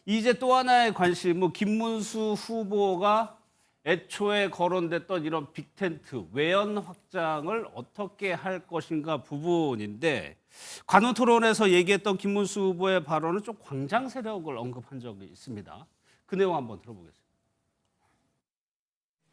이제 또 하나의 관심은 김문수 후보가 애초에 거론됐던 이런 빅텐트, 외연 확장을 어떻게 할 것인가 부분인데 관훈 토론에서 얘기했던 김문수 후보의 발언은 좀 광장 세력을 언급한 적이 있습니다. 그 내용 한번 들어보겠습니다.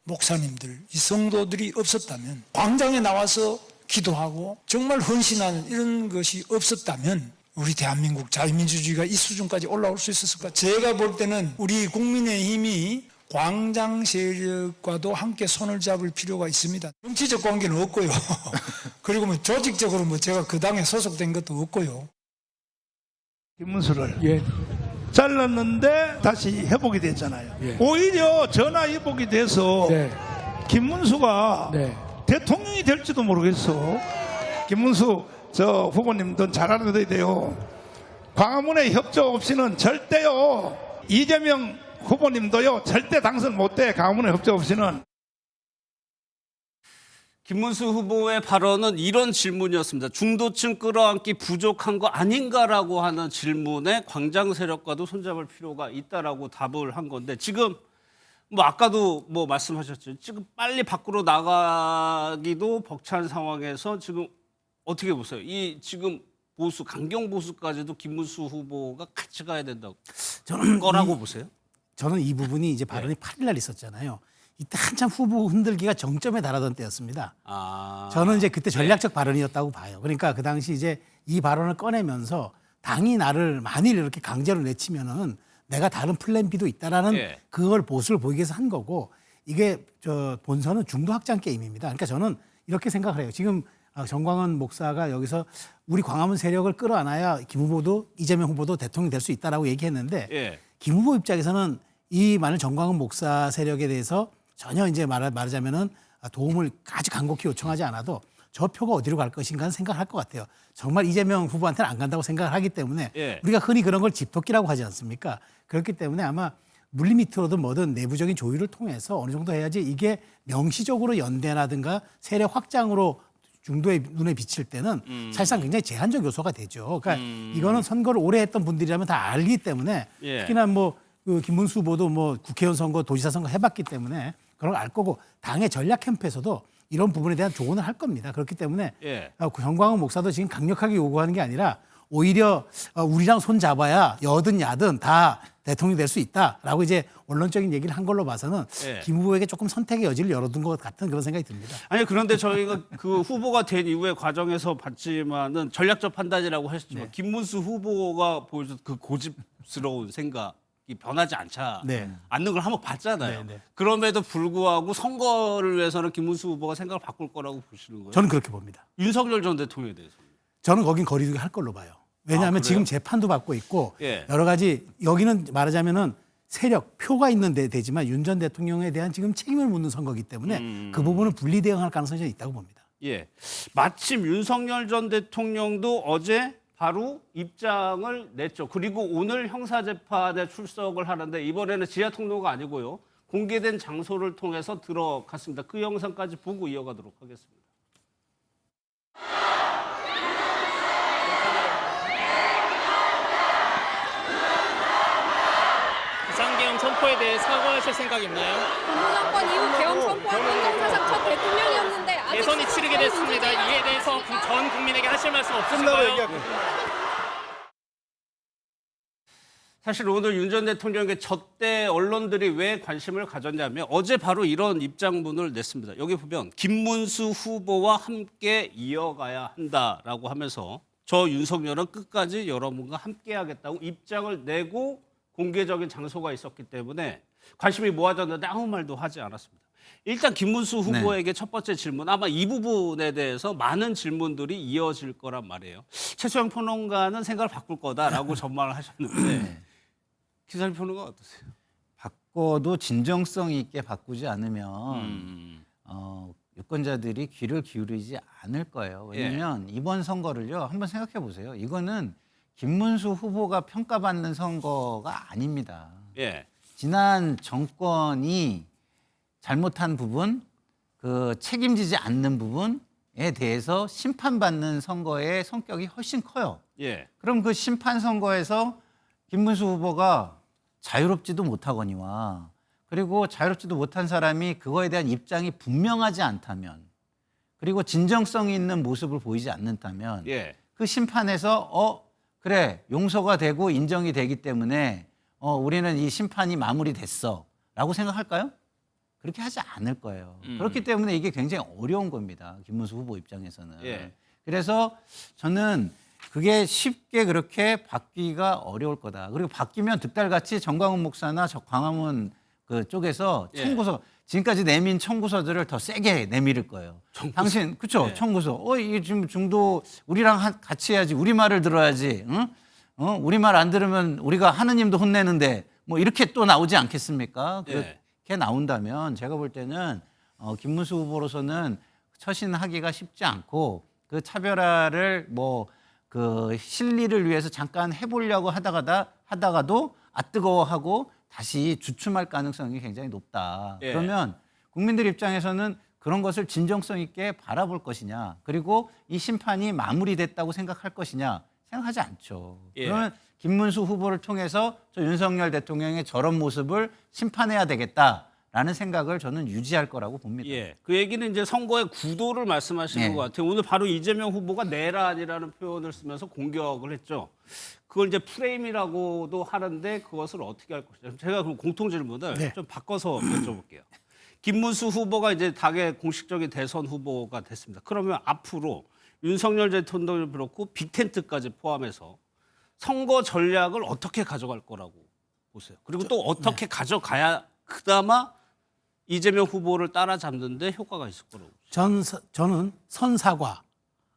목사님들, 이 성도들이 없었다면, 광장에 나와서 기도하고 정말 헌신하는 이런 것이 없었다면 우리 대한민국 자유민주주의가 이 수준까지 올라올 수 있었을까? 제가 볼 때는 우리 국민의힘이 광장 세력과도 함께 손을 잡을 필요가 있습니다. 정치적 관계는 없고요. 그리고 뭐 조직적으로 뭐 제가 그 당에 소속된 것도 없고요. 김문수를 잘랐는데 다시 회복이 됐잖아요. 오히려 전화 회복이 돼서 김문수가 대통령이 될지도 모르겠어. 김문수 저 후보님도 잘 알아둬야 돼요. 광화문에 협조 없이는 절대요. 이재명 후보님도요 절대 당선 못돼. 광화문에 협조 없이는. 김문수 후보의 발언은 이런 질문이었습니다. 중도층 끌어안기 부족한 거 아닌가라고 하는 질문에 광장 세력과도 손잡을 필요가 있다라고 답을 한 건데 지금 뭐 아까도 뭐 말씀하셨죠. 지금 빨리 밖으로 나가기도 벅찬 상황에서 지금 어떻게 보세요? 이 지금 보수 강경 보수까지도 김문수 후보가 같이 가야 된다고 저는 거라고 보세요? 저는 이 부분이 이제 발언이 8일 날 있었잖아요. 이때 한참 후보 흔들기가 정점에 달하던 때였습니다. 저는 이제 그때 전략적 발언이었다고 봐요. 그러니까 그 당시 이제 이 발언을 꺼내면서 당이 나를 만일 이렇게 강제로 내치면은 내가 다른 플랜 B도 있다라는 그걸 보수를 보이기 위해서 한 거고 이게 저 본선은 중도 확장 게임입니다. 그러니까 저는 이렇게 생각을 해요. 지금 정광훈 목사가 여기서 우리 광화문 세력을 끌어안아야 김 후보도 이재명 후보도 대통령이 될 수 있다라고 얘기했는데 김 후보 입장에서는 이 많은 정광훈 목사 세력에 대해서 전혀 이제 말하자면은 도움을 아주 간곡히 요청하지 않아도 저 표가 어디로 갈 것인가 생각을 할 것 같아요. 정말 이재명 후보한테는 안 간다고 생각을 하기 때문에 우리가 흔히 그런 걸 집토끼라고 하지 않습니까? 그렇기 때문에 아마 물리미터로든 뭐든 내부적인 조율을 통해서 어느 정도 해야지 이게 명시적으로 연대라든가 세력 확장으로 중도의 눈에 비칠 때는 사실상 굉장히 제한적 요소가 되죠. 그러니까 이거는 선거를 오래 했던 분들이라면 다 알기 때문에 특히나 뭐 그 김문수 후보도 뭐 국회의원 선거, 도지사 선거 해봤기 때문에 그런 걸 알 거고 당의 전략 캠프에서도 이런 부분에 대한 조언을 할 겁니다. 그렇기 때문에 정광훈 목사도 지금 강력하게 요구하는 게 아니라 오히려 우리랑 손 잡아야 여든 야든 다 대통령이 될 수 있다라고 이제 원론적인 얘기를 한 걸로 봐서는 김 후보에게 조금 선택의 여지를 열어둔 것 같은 그런 생각이 듭니다. 아니 그런데 저희가 그 후보가 된 이후에 과정에서 봤지만은 전략적 판단이라고 했지만 김문수 후보가 보여준 그 고집스러운 생각이 변하지 않는 걸 한번 봤잖아요. 그럼에도 불구하고 선거를 위해서는 김문수 후보가 생각을 바꿀 거라고 보시는 거예요? 저는 그렇게 봅니다. 윤석열 전 대통령에 대해서. 저는 거긴 거리두기 할 걸로 봐요. 왜냐하면 지금 재판도 받고 있고 여러 가지 여기는 말하자면은 세력, 표가 있는 데지만 윤 전 대통령에 대한 지금 책임을 묻는 선거이기 때문에 그 부분은 분리 대응할 가능성이 있다고 봅니다. 마침 윤석열 전 대통령도 어제 바로 입장을 냈죠. 그리고 오늘 형사재판에 출석을 하는데 이번에는 지하 통로가 아니고요. 공개된 장소를 통해서 들어갔습니다. 그 영상까지 보고 이어가도록 하겠습니다. 비상계엄 선포에 대해 사과하실 생각 있나요? 문정권 이후 계엄 선포한 헌정사상 첫 대통령이었는데 아직 대선이 치르게 됐습니다. 이에 대해서 전 국민에게 하실 말씀 없으신가요? 사실 오늘 윤 전 대통령에게 저때 언론들이 왜 관심을 가졌냐면 어제 바로 이런 입장문을 냈습니다. 여기 보면 김문수 후보와 함께 이어가야 한다라고 하면서 저 윤석열은 끝까지 여러분과 함께하겠다고 입장을 내고 공개적인 장소가 있었기 때문에 관심이 모아졌는데 아무 말도 하지 않았습니다. 일단 김문수 후보에게 첫 번째 질문, 아마 이 부분에 대해서 많은 질문들이 이어질 거란 말이에요. 최소영 평론가는 생각을 바꿀 거다라고 전망을 하셨는데 기사님 평론가 어떠세요? 바꿔도 진정성 있게 바꾸지 않으면 유권자들이 귀를 기울이지 않을 거예요. 왜냐하면 이번 선거를요 한번 생각해 보세요. 이거는 김문수 후보가 평가받는 선거가 아닙니다. 지난 정권이 잘못한 부분, 그 책임지지 않는 부분에 대해서 심판받는 선거의 성격이 훨씬 커요. 그럼 그 심판 선거에서 김문수 후보가 자유롭지도 못하거니와 그리고 자유롭지도 못한 사람이 그거에 대한 입장이 분명하지 않다면 그리고 진정성이 있는 모습을 보이지 않는다면 예. 그 심판에서 그래 용서가 되고 인정이 되기 때문에 우리는 이 심판이 마무리됐어라고 생각할까요? 그렇게 하지 않을 거예요. 그렇기 때문에 이게 굉장히 어려운 겁니다. 김문수 후보 입장에서는. 예. 그래서 저는 그게 쉽게 그렇게 바뀌기가 어려울 거다. 그리고 바뀌면 득달같이 정광훈 목사나 광화문 그 쪽에서 예. 청구서 지금까지 내민 청구서들을 더 세게 내밀을 거예요. 당신 그렇죠? 예. 청구서. 이게 지금 중도 우리랑 같이 해야지. 우리 말을 들어야지. 응? 우리 말 안 들으면 우리가 하느님도 혼내는데 뭐 이렇게 또 나오지 않겠습니까? 예. 그렇게 나온다면 제가 볼 때는 김문수 후보로서는 처신하기가 쉽지 않고 그 차별화를 뭐 그 실리를 위해서 잠깐 해보려고 하다가도 뜨거워하고 다시 주춤할 가능성이 굉장히 높다. 예. 그러면 국민들 입장에서는 그런 것을 진정성 있게 바라볼 것이냐, 그리고 이 심판이 마무리됐다고 생각할 것이냐, 생각하지 않죠. 예. 그러면 김문수 후보를 통해서 저 윤석열 대통령의 저런 모습을 심판해야 되겠다라는 생각을 저는 유지할 거라고 봅니다. 예. 그 얘기는 이제 선거의 구도를 말씀하시는 네. 것 같아요. 오늘 바로 이재명 후보가 내란이라는 표현을 쓰면서 공격을 했죠. 그걸 이제 프레임이라고도 하는데 그것을 어떻게 할 것이냐. 제가 그럼 공통 질문을 네. 좀 바꿔서 여쭤볼게요. 김문수 후보가 이제 당의 공식적인 대선 후보가 됐습니다. 그러면 앞으로 윤석열 대통령을 그렇고 빅텐트까지 포함해서 선거 전략을 어떻게 가져갈 거라고 보세요. 그리고 또 어떻게 가져가야 그나마 이재명 후보를 따라잡는데 효과가 있을 거라고. 저는 선사과,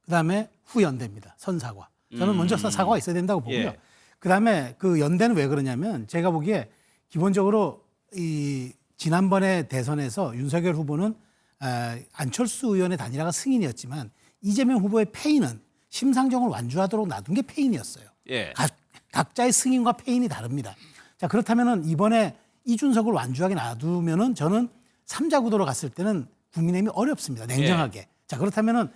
그다음에 후연대입니다. 선사과. 저는 먼저 사과가 있어야 된다고 보고요. 예. 그다음에 그 연대는 왜 그러냐면 제가 보기에 기본적으로 이 지난번에 대선에서 윤석열 후보는 안철수 의원의 단일화가 승인이었지만 이재명 후보의 패인은 심상정을 완주하도록 놔둔 게 패인이었어요. 예. 각자의 승인과 패인이 다릅니다. 자, 그렇다면은 이번에 이준석을 완주하게 놔두면은 저는 3자 구도로 갔을 때는 국민의힘이 어렵습니다. 냉정하게. 자, 그렇다면은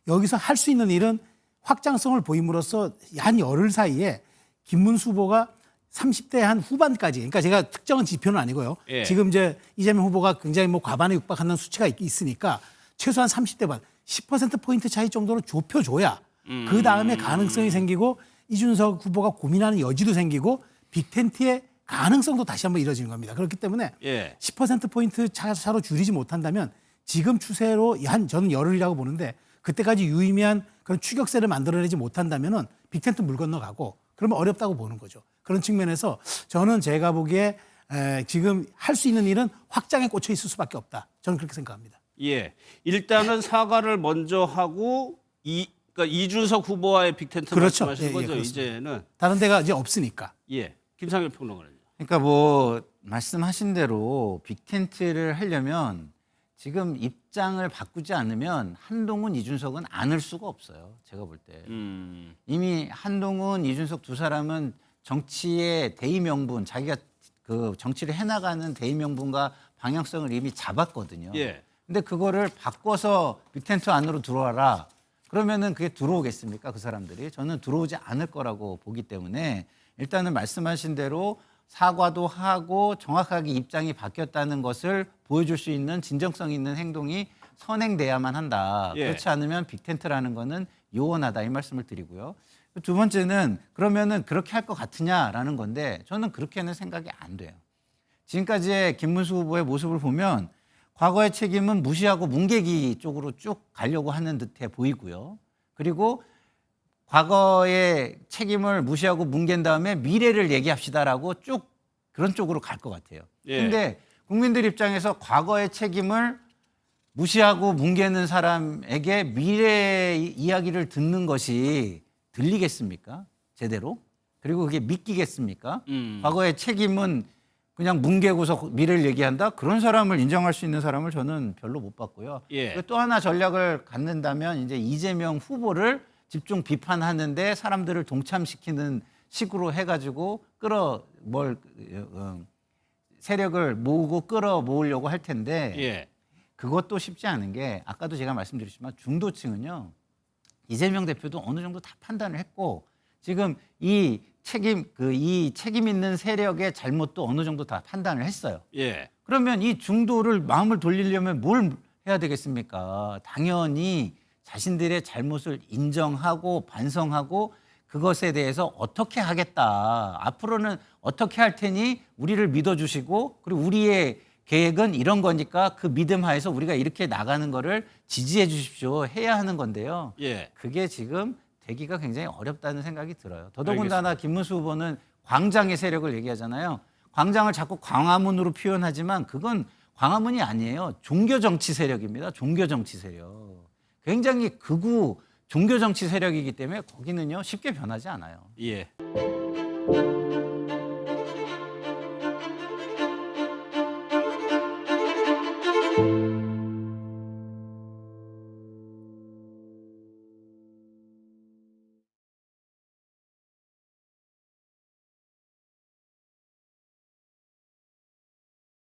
여기서 할 수 있는 일은 확장성을 보임으로써 한 열흘 사이에 김문수 후보가 30대 한 후반까지, 그러니까 제가 특정한 지표는 아니고요. 예. 지금 이제 이재명 후보가 굉장히 뭐 과반에 육박하는 수치가 있으니까 최소한 30대 반, 10%포인트 차이 정도로 좁혀줘야 그 다음에 가능성이 생기고 이준석 후보가 고민하는 여지도 생기고 빅텐트의 가능성도 다시 한번 이뤄지는 겁니다. 그렇기 때문에 예. 10%포인트 차로 줄이지 못한다면 지금 추세로 저는 열흘이라고 보는데 그때까지 유의미한 그런 추격세를 만들어내지 못한다면은 빅텐트 물 건너가고 그러면 어렵다고 보는 거죠. 그런 측면에서 저는 제가 보기에 지금 할 수 있는 일은 확장에 꽂혀 있을 수밖에 없다. 저는 그렇게 생각합니다. 예. 일단은 사과를 먼저 하고 그러니까 이준석 후보와의 빅텐트 그렇죠. 말씀하신 예, 거죠. 그렇습니다. 이제는 다른 데가 이제 없으니까. 예. 김상현 평론가는요. 그러니까 뭐 말씀하신 대로 빅텐트를 하려면 지금 입장을 바꾸지 않으면 한동훈, 이준석은 안을 수가 없어요. 제가 볼 때. 이미 한동훈, 이준석 두 사람은 정치의 대의 명분, 자기가 그 정치를 해나가는 대의 명분과 방향성을 이미 잡았거든요. 예. 근데 그거를 바꿔서 빅텐트 안으로 들어와라. 그러면은 그게 들어오겠습니까? 그 사람들이. 저는 들어오지 않을 거라고 보기 때문에 일단은 말씀하신 대로 사과도 하고 정확하게 입장이 바뀌었다는 것을 보여줄 수 있는 진정성 있는 행동이 선행돼야만 한다. 예. 그렇지 않으면 빅텐트라는 거는 요원하다 이 말씀을 드리고요. 두 번째는 그러면은 그렇게 할 것 같으냐라는 건데 저는 그렇게는 생각이 안 돼요. 지금까지의 김문수 후보의 모습을 보면 과거의 책임은 무시하고 뭉개기 쪽으로 쭉 가려고 하는 듯해 보이고요. 그리고 과거의 책임을 무시하고 뭉갠 다음에 미래를 얘기합시다라고 쭉 그런 쪽으로 갈 것 같아요. 예. 근데 국민들 입장에서 과거의 책임을 무시하고 뭉개는 사람에게 미래 이야기를 듣는 것이 들리겠습니까? 제대로? 그리고 그게 믿기겠습니까? 과거의 책임은 그냥 뭉개고서 미래를 얘기한다? 그런 사람을 인정할 수 있는 사람을 저는 별로 못 봤고요. 예. 또 하나 전략을 갖는다면 이제 이재명 후보를 집중 비판하는데 사람들을 동참시키는 식으로 해가지고 세력을 모으고 끌어모으려고 할 텐데 예. 그것도 쉽지 않은 게 아까도 제가 말씀드렸지만 중도층은요 이재명 대표도 어느 정도 다 판단을 했고 지금 이 이 책임 있는 세력의 잘못도 어느 정도 다 판단을 했어요. 예. 그러면 이 중도를 마음을 돌리려면 뭘 해야 되겠습니까? 당연히 자신들의 잘못을 인정하고 반성하고 그것에 대해서 어떻게 하겠다. 앞으로는 어떻게 할 테니 우리를 믿어주시고 그리고 우리의 계획은 이런 거니까 그 믿음 하에서 우리가 이렇게 나가는 거를 지지해 주십시오. 해야 하는 건데요. 예. 그게 지금 되기가 굉장히 어렵다는 생각이 들어요. 더더군다나 김문수 후보는 광장의 세력을 얘기하잖아요. 광장을 자꾸 광화문으로 표현하지만 그건 광화문이 아니에요. 종교정치 세력입니다. 종교정치 세력. 굉장히 극우 종교정치 세력이기 때문에 거기는요 쉽게 변하지 않아요. 예.